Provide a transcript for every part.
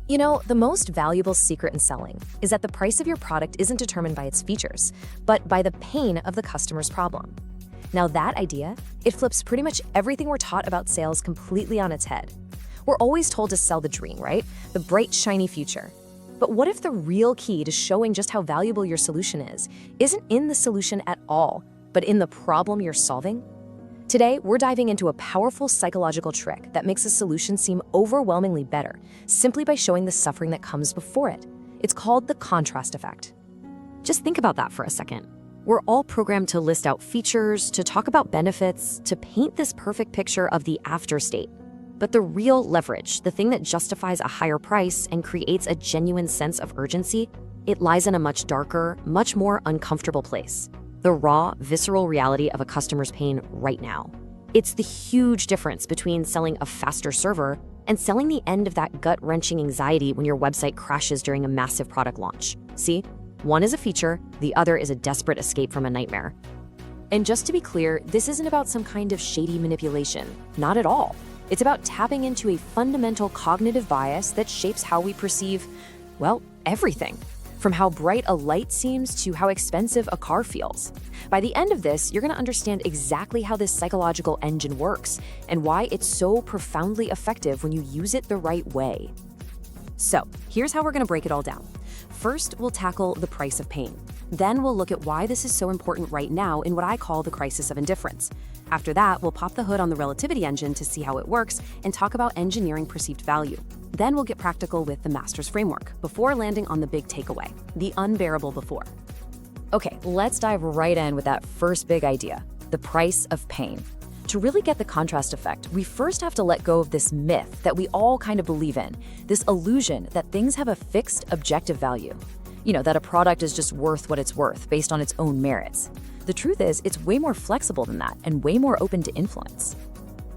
You know, the most valuable secret in selling is that the price of your product isn't determined by its features, but by the pain of the customer's problem. Now that idea, it flips pretty much everything we're taught about sales completely on its head. We're always told to sell the dream, right? The bright, shiny future. But what if the real key to showing just how valuable your solution is isn't in the solution at all, but in the problem you're solving? Today, we're diving into a powerful psychological trick that makes a solution seem overwhelmingly better simply by showing the suffering that comes before it. It's called the contrast effect. Just think about that for a second. We're all programmed to list out features, to talk about benefits, to paint this perfect picture of the after state. But the real leverage, the thing that justifies a higher price and creates a genuine sense of urgency, it lies in a much darker, much more uncomfortable place. The raw, visceral reality of a customer's pain right now. It's the huge difference between selling a faster server and selling the end of that gut-wrenching anxiety when your website crashes during a massive product launch. See? One is a feature, the other is a desperate escape from a nightmare. And just to be clear, this isn't about some kind of shady manipulation. Not at all. It's about tapping into a fundamental cognitive bias that shapes how we perceive, well, everything. From how bright a light seems to how expensive a car feels. By the end of this, you're going to understand exactly how this psychological engine works and why it's so profoundly effective when you use it the right way. So, here's how we're going to break it all down. First, we'll tackle the price of pain. Then we'll look at why this is so important right now in what I call the crisis of indifference. After that, we'll pop the hood on the relativity engine to see how it works and talk about engineering perceived value. Then we'll get practical with the master's framework before landing on the big takeaway, the unbearable before. Okay, let's dive right in with that first big idea, the price of pain. To really get the contrast effect, we first have to let go of this myth that we all kind of believe in, this illusion that things have a fixed objective value. You know, that a product is just worth what it's worth based on its own merits. The truth is, it's way more flexible than that and way more open to influence.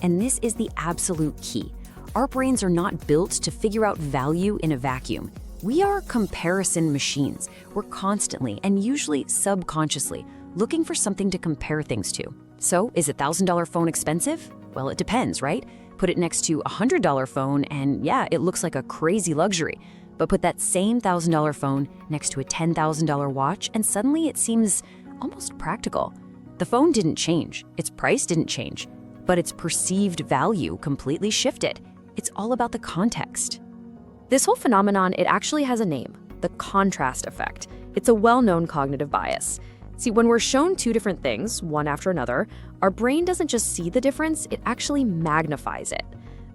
And this is the absolute key. Our brains are not built to figure out value in a vacuum. We are comparison machines. We're constantly, and usually subconsciously, looking for something to compare things to. So, is a $1,000 phone expensive? Well, it depends, right? Put it next to a $100 phone and yeah, it looks like a crazy luxury. But put that same $1,000 phone next to a $10,000 watch and suddenly it seems almost practical. The phone didn't change, its price didn't change, but its perceived value completely shifted. It's all about the context. This whole phenomenon, it actually has a name, the contrast effect. It's a well-known cognitive bias. See, when we're shown two different things, one after another, our brain doesn't just see the difference, it actually magnifies it.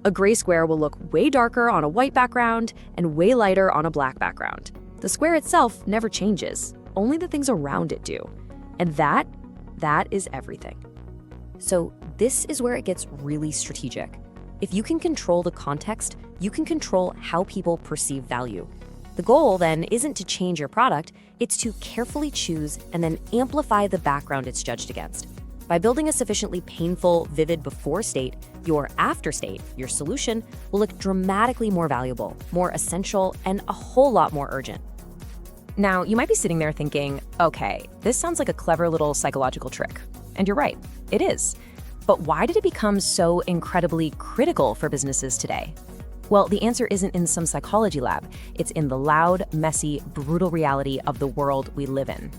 A gray square will look way darker on a white background and way lighter on a black background. The square itself never changes, only the things around it do. And that is everything. So this is where it gets really strategic. If you can control the context, you can control how people perceive value. The goal then isn't to change your product, it's to carefully choose and then amplify the background it's judged against. By building a sufficiently painful, vivid before state, your after state, your solution, will look dramatically more valuable, more essential, and a whole lot more urgent. Now, you might be sitting there thinking, okay, this sounds like a clever little psychological trick. And you're right, it is. But why did it become so incredibly critical for businesses today? Well, the answer isn't in some psychology lab. It's in the loud, messy, brutal reality of the world we live in.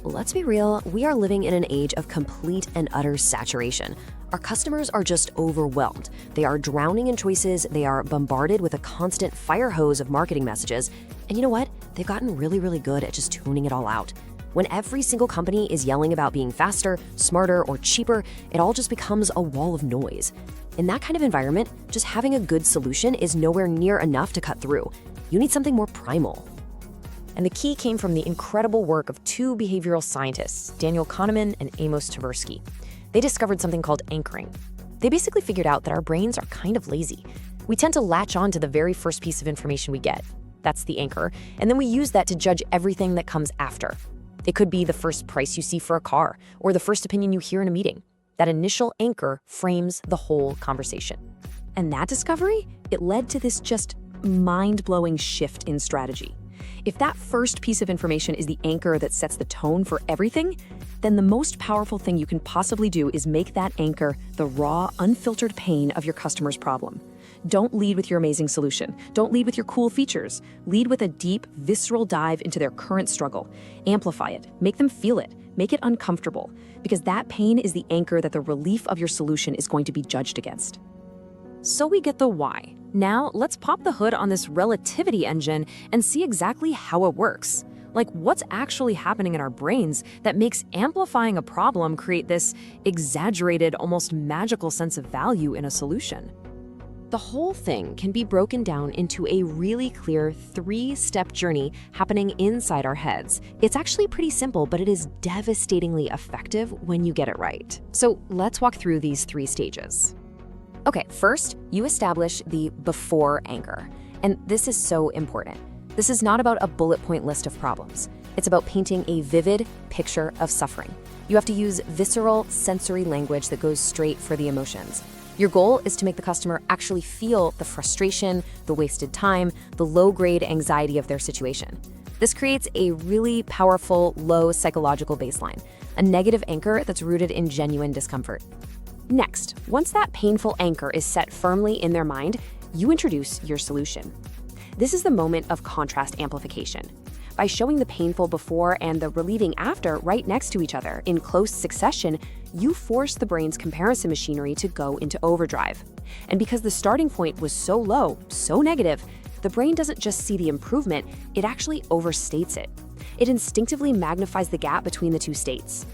Let's be real, we are living in an age of complete and utter saturation. Our customers are just overwhelmed. They are drowning in choices, they are bombarded with a constant fire hose of marketing messages, and you know what? They've gotten really, really good at just tuning it all out. When every single company is yelling about being faster, smarter, or cheaper, it all just becomes a wall of noise. In that kind of environment, just having a good solution is nowhere near enough to cut through. You need something more primal. And the key came from the incredible work of two behavioral scientists, Daniel Kahneman and Amos Tversky. They discovered something called anchoring. They basically figured out that our brains are kind of lazy. We tend to latch on to the very first piece of information we get. That's the anchor. And then we use that to judge everything that comes after. It could be the first price you see for a car or the first opinion you hear in a meeting. That initial anchor frames the whole conversation. And that discovery, it led to this just mind-blowing shift in strategy. If that first piece of information is the anchor that sets the tone for everything, then the most powerful thing you can possibly do is make that anchor the raw, unfiltered pain of your customer's problem. Don't lead with your amazing solution. Don't lead with your cool features. Lead with a deep, visceral dive into their current struggle. Amplify it. Make them feel it. Make it uncomfortable, because that pain is the anchor that the relief of your solution is going to be judged against. So we get the why. Now let's pop the hood on this relativity engine and see exactly how it works. Like, what's actually happening in our brains that makes amplifying a problem create this exaggerated, almost magical sense of value in a solution? The whole thing can be broken down into a really clear 3-step journey happening inside our heads. It's actually pretty simple, but it is devastatingly effective when you get it right. So let's walk through these 3 stages. Okay, first, you establish the before anchor. And this is so important. This is not about a bullet point list of problems. It's about painting a vivid picture of suffering. You have to use visceral, sensory language that goes straight for the emotions. Your goal is to make the customer actually feel the frustration, the wasted time, the low-grade anxiety of their situation. This creates a really powerful, low psychological baseline, a negative anchor that's rooted in genuine discomfort. Next, once that painful anchor is set firmly in their mind, you introduce your solution. This is the moment of contrast amplification. By showing the painful before and the relieving after right next to each other in close succession, you force the brain's comparison machinery to go into overdrive. And because the starting point was so low, so negative, the brain doesn't just see the improvement, it actually overstates it. It instinctively magnifies the gap between the 2 states.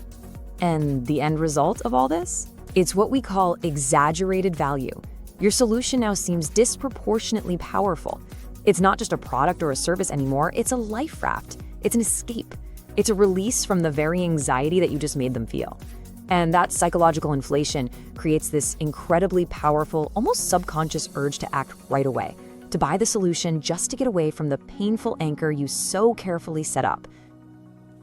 And the end result of all this? It's what we call exaggerated value. Your solution now seems disproportionately powerful. It's not just a product or a service anymore, it's a life raft. It's an escape. It's a release from the very anxiety that you just made them feel. And that psychological inflation creates this incredibly powerful, almost subconscious urge to act right away, to buy the solution just to get away from the painful anchor you so carefully set up.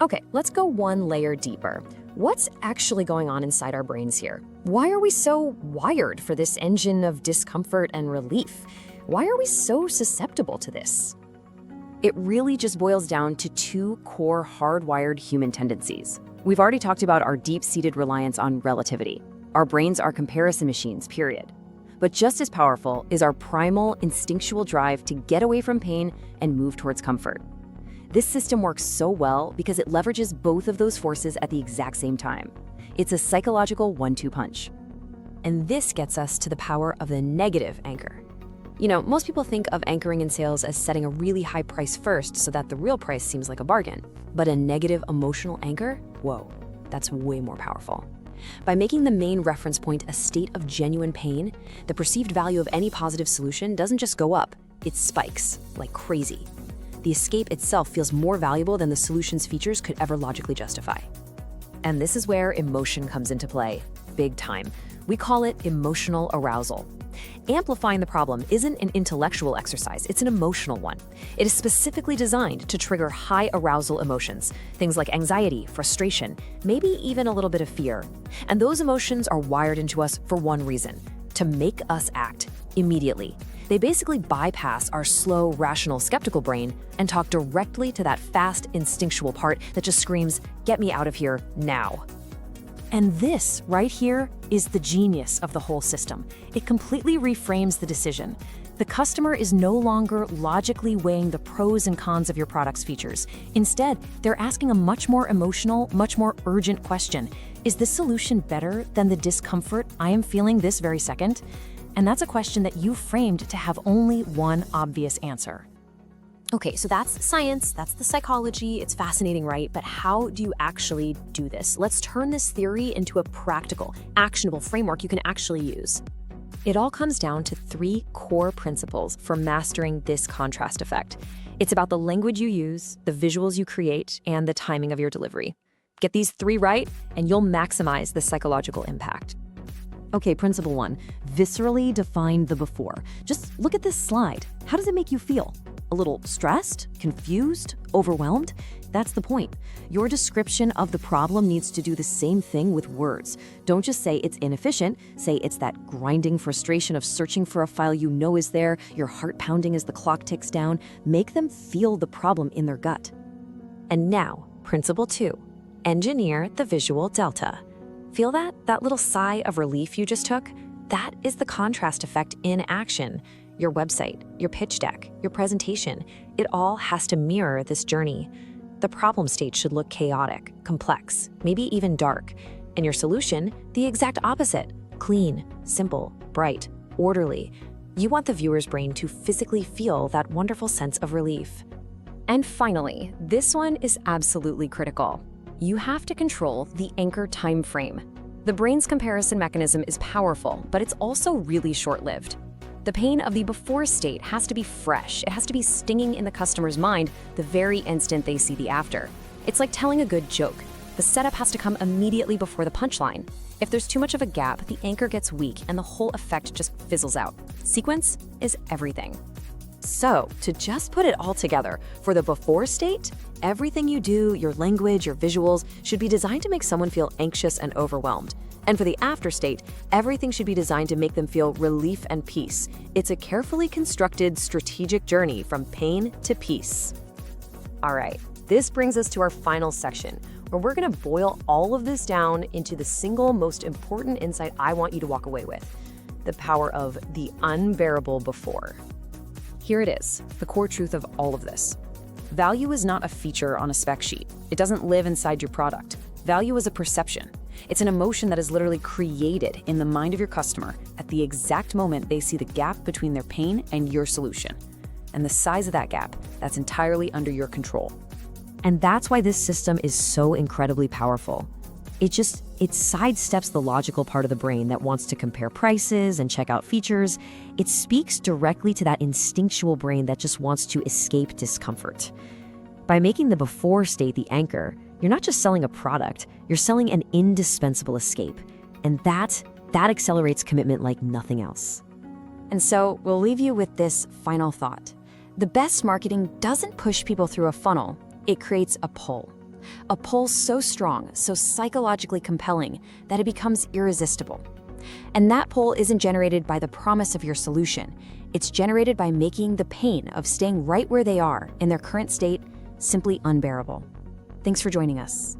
Okay, let's go one layer deeper. What's actually going on inside our brains here? Why are we so wired for this engine of discomfort and relief? Why are we so susceptible to this? It really just boils down to 2 core hardwired human tendencies. We've already talked about our deep-seated reliance on relativity. Our brains are comparison machines, period. But just as powerful is our primal, instinctual drive to get away from pain and move towards comfort. This system works so well because it leverages both of those forces at the exact same time. It's a psychological 1-2 punch. And this gets us to the power of the negative anchor. You know, most people think of anchoring in sales as setting a really high price first so that the real price seems like a bargain. But a negative emotional anchor? Whoa, that's way more powerful. By making the main reference point a state of genuine pain, the perceived value of any positive solution doesn't just go up, it spikes like crazy. The escape itself feels more valuable than the solution's features could ever logically justify. And this is where emotion comes into play, big time. We call it emotional arousal. Amplifying the problem isn't an intellectual exercise, it's an emotional one. It is specifically designed to trigger high arousal emotions, things like anxiety, frustration, maybe even a little bit of fear. And those emotions are wired into us for one reason: to make us act immediately. They basically bypass our slow, rational, skeptical brain and talk directly to that fast, instinctual part that just screams, "Get me out of here now." And this right here is the genius of the whole system. It completely reframes the decision. The customer is no longer logically weighing the pros and cons of your product's features. Instead, they're asking a much more emotional, much more urgent question. Is this solution better than the discomfort I am feeling this very second? And that's a question that you framed to have only one obvious answer. Okay, so that's science, that's the psychology, it's fascinating, right? But how do you actually do this? Let's turn this theory into a practical, actionable framework you can actually use. It all comes down to 3 core principles for mastering this contrast effect. It's about the language you use, the visuals you create, and the timing of your delivery. Get these 3 right, and you'll maximize the psychological impact. Okay, principle 1, viscerally define the before. Just look at this slide. How does it make you feel? A little stressed, confused, overwhelmed? That's the point. Your description of the problem needs to do the same thing with words. Don't just say it's inefficient, say it's that grinding frustration of searching for a file you know is there, your heart pounding as the clock ticks down. Make them feel the problem in their gut. And now, principle 2, engineer the visual delta. Feel that little sigh of relief you just took? that is the contrast effect in action. Your website, your pitch deck, your presentation, it all has to mirror this journey. The problem state should look chaotic, complex, maybe even dark, and your solution, the exact opposite: clean, simple, bright, orderly. You want the viewer's brain to physically feel that wonderful sense of relief. And finally, this one is absolutely critical. You have to control the anchor time frame. The brain's comparison mechanism is powerful, but it's also really short-lived. The pain of the before state has to be fresh. It has to be stinging in the customer's mind the very instant they see the after. It's like telling a good joke. The setup has to come immediately before the punchline. If there's too much of a gap, the anchor gets weak and the whole effect just fizzles out. Sequence is everything. So, to just put it all together, for the before state, everything you do, your language, your visuals, should be designed to make someone feel anxious and overwhelmed. And for the after state, everything should be designed to make them feel relief and peace. It's a carefully constructed, strategic journey from pain to peace. All right, this brings us to our final section, where we're gonna boil all of this down into the single most important insight I want you to walk away with: the power of the unbearable before. Here it is, the core truth of all of this. Value is not a feature on a spec sheet. It doesn't live inside your product. Value is a perception. It's an emotion that is literally created in the mind of your customer at the exact moment they see the gap between their pain and your solution. And the size of that gap, that's entirely under your control. And that's why this system is so incredibly powerful. It sidesteps the logical part of the brain that wants to compare prices and check out features. It speaks directly to that instinctual brain that just wants to escape discomfort. By making the before state the anchor, you're not just selling a product, you're selling an indispensable escape. And that accelerates commitment like nothing else. And so we'll leave you with this final thought. The best marketing doesn't push people through a funnel, it creates a pull. A pull so strong, so psychologically compelling, that it becomes irresistible. And that pull isn't generated by the promise of your solution. It's generated by making the pain of staying right where they are in their current state simply unbearable. Thanks for joining us.